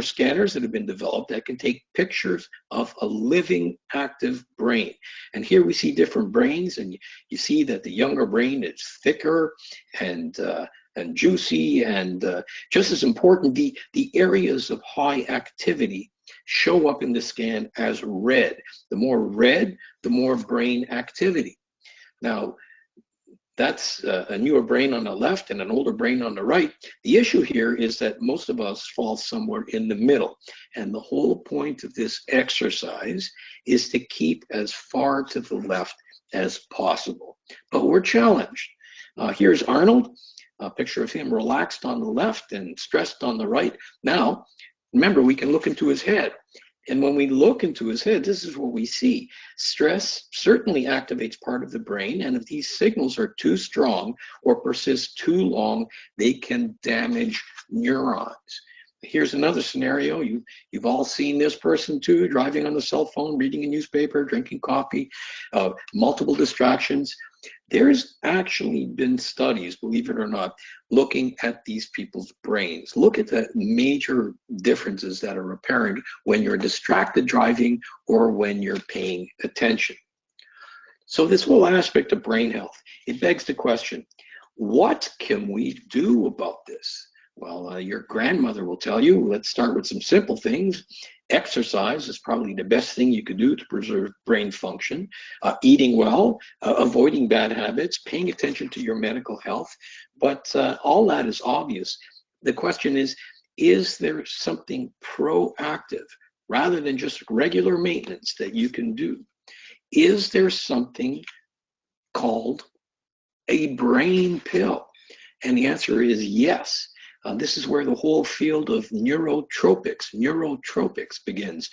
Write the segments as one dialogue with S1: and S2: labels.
S1: scanners that have been developed that can take pictures of a living, active brain. And here we see different brains, and you see that the younger brain is thicker and juicy, and just as important, the areas of high activity show up in the scan as red. The more red, the more brain activity. Now, that's a newer brain on the left and an older brain on the right. The issue here is that most of us fall somewhere in the middle. And the whole point of this exercise is to keep as far to the left as possible. But we're challenged. Here's Arnold, a picture of him relaxed on the left and stressed on the right. Now, remember, we can look into his head. And when we look into his head, this is what we see. Stress certainly activates part of the brain, and if these signals are too strong or persist too long, they can damage neurons. Here's another scenario. You've all seen this person too, driving on the cell phone, reading a newspaper, drinking coffee, multiple distractions. There's actually been studies, believe it or not, looking at these people's brains. Look at the major differences that are apparent when you're distracted driving or when you're paying attention. So this whole aspect of brain health, it begs the question, what can we do about this? Well, your grandmother will tell you, let's start with some simple things. Exercise is probably the best thing you could do to preserve brain function. Eating well, avoiding bad habits, paying attention to your medical health. But all that is obvious. The question is there something proactive rather than just regular maintenance that you can do? Is there something called a brain pill? And the answer is yes. This is where the whole field of neurotropics begins.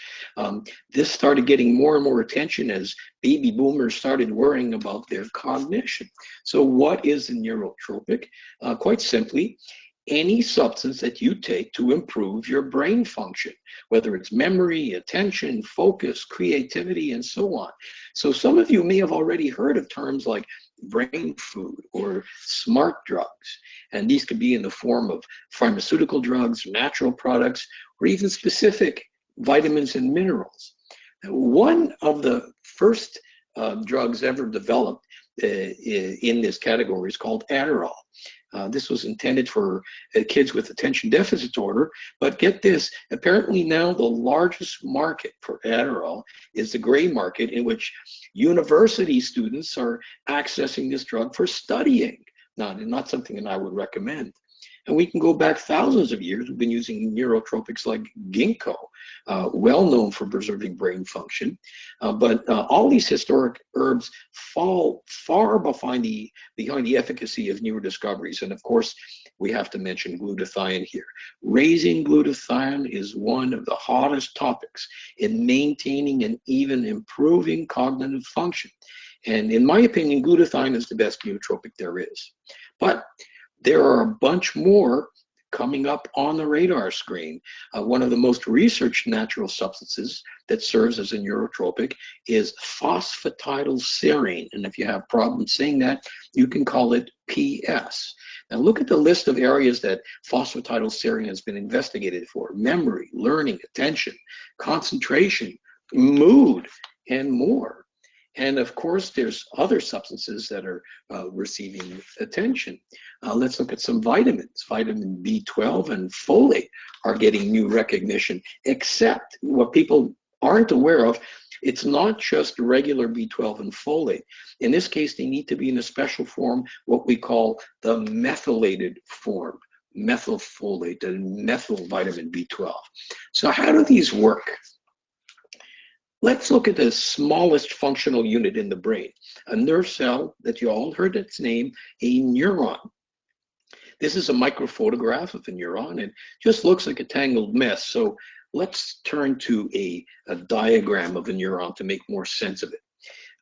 S1: This started getting more and more attention as baby boomers started worrying about their cognition. So what is a neurotropic? Quite simply, any substance that you take to improve your brain function, whether it's memory, attention, focus, creativity, and so on. So some of you may have already heard of terms like brain food or smart drugs, and these could be in the form of pharmaceutical drugs, natural products, or even specific vitamins and minerals. One of the first drugs ever developed in this category is called Adderall. This was intended for kids with attention deficit disorder, but get this, apparently now the largest market for Adderall is the gray market, in which university students are accessing this drug for studying. Not something that I would recommend. And we can go back thousands of years. We've been using neurotropics like ginkgo, well known for preserving brain function. But all these historic herbs fall far behind the efficacy of newer discoveries. And of course, we have to mention glutathione here. Raising glutathione is one of the hottest topics in maintaining and even improving cognitive function. And in my opinion, glutathione is the best nootropic there is. But there are a bunch more coming up on the radar screen. One of the most researched natural substances that serves as a neurotropic is phosphatidylserine. And if you have problems saying that, you can call it PS. Now look at the list of areas that phosphatidylserine has been investigated for: memory, learning, attention, concentration, mood, and more. And of course, there's other substances that are receiving attention. Let's look at some vitamins. Vitamin B12 and folate are getting new recognition, except what people aren't aware of, it's not just regular B12 and folate. In this case, they need to be in a special form, what we call the methylated form, methylfolate and methyl vitamin B12. So how do these work? Let's look at the smallest functional unit in the brain, a nerve cell that you all heard its name, a neuron. This is a microphotograph of a neuron and just looks like a tangled mess. So let's turn to a diagram of a neuron to make more sense of it.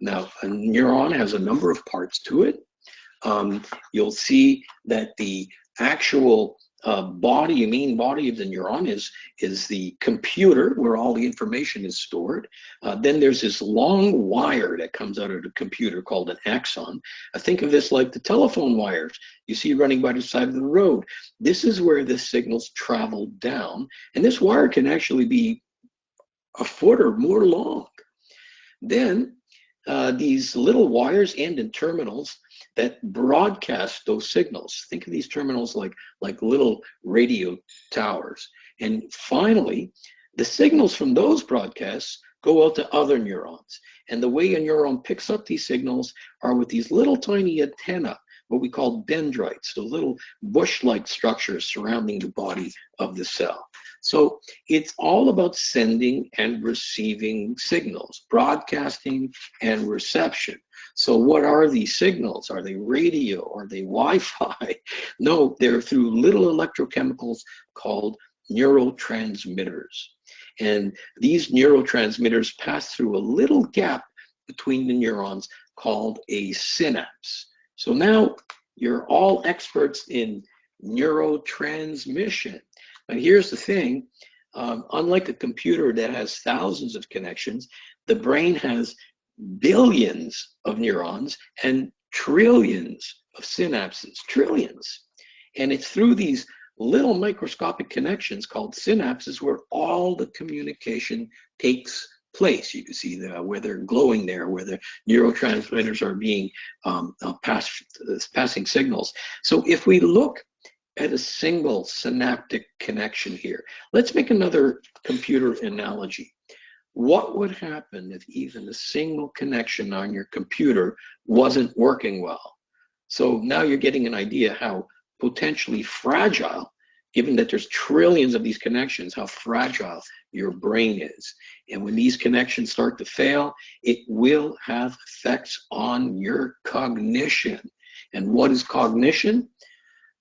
S1: Now, a neuron has a number of parts to it. You'll see that the actual main body of the neuron is the computer where all the information is stored. Then there's this long wire that comes out of the computer called an axon. Think of this like the telephone wires you see running by the side of the road. This is where the signals travel down, and this wire can actually be a foot or more long. Then these little wires end in terminals that broadcast those signals. Think of these terminals like little radio towers. And finally, the signals from those broadcasts go out to other neurons. And the way a neuron picks up these signals are with these little tiny antennae, what we call dendrites, the little bush-like structures surrounding the body of the cell. So it's all about sending and receiving signals, broadcasting and reception. So what are these signals? Are they radio? Are they Wi-Fi? No, they're through little electrochemicals called neurotransmitters. And these neurotransmitters pass through a little gap between the neurons called a synapse. So now you're all experts in neurotransmission. But here's the thing, unlike a computer that has thousands of connections, the brain has billions of neurons and trillions of synapses, trillions. And it's through these little microscopic connections called synapses where all the communication takes place. You can see where they're glowing there, where the neurotransmitters are being passing signals. So if we look at a single synaptic connection here, let's make another computer analogy. What would happen if even a single connection on your computer wasn't working well? So now you're getting an idea how potentially fragile, given that there's trillions of these connections, how fragile your brain is. And when these connections start to fail, it will have effects on your cognition. And what is cognition?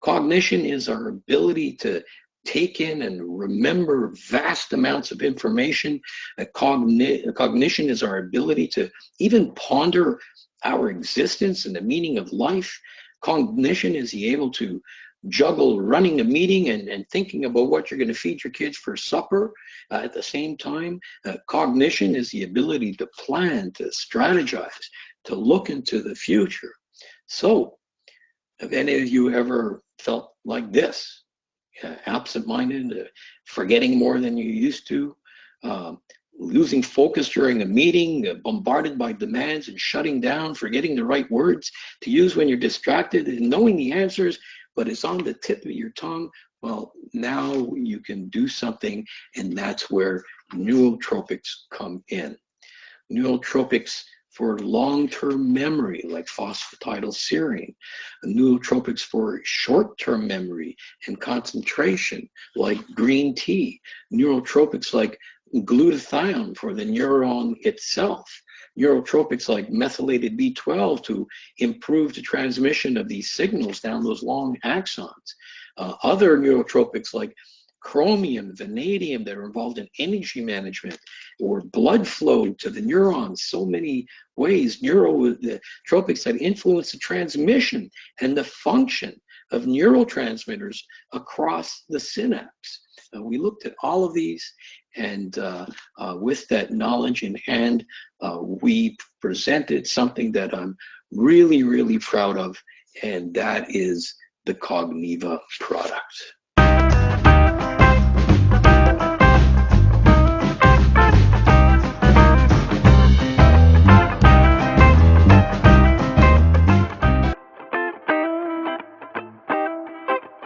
S1: Cognition is our ability to take in and remember vast amounts of information. Cognition is our ability to even ponder our existence and the meaning of life. Cognition is the able to juggle running a meeting and thinking about what you're going to feed your kids for supper at the same time. Cognition is the ability to plan, to strategize, to look into the future. So, have any of you ever felt like this? Absent-minded, forgetting more than you used to, losing focus during a meeting, bombarded by demands and shutting down, forgetting the right words to use when you're distracted and knowing the answers, but it's on the tip of your tongue. Well, now you can do something, and that's where nootropics come in. Nootropics for long-term memory, like phosphatidylserine, nootropics for short-term memory and concentration, like green tea, neurotropics like glutathione for the neuron itself, neurotropics like methylated B12 to improve the transmission of these signals down those long axons, other neurotropics like chromium, vanadium that are involved in energy management or blood flow to the neurons, so many ways, neurotropics that influence the transmission and the function of neurotransmitters across the synapse. We looked at all of these, and with that knowledge in hand, we presented something that I'm really, really proud of, and that is the Cogniva product.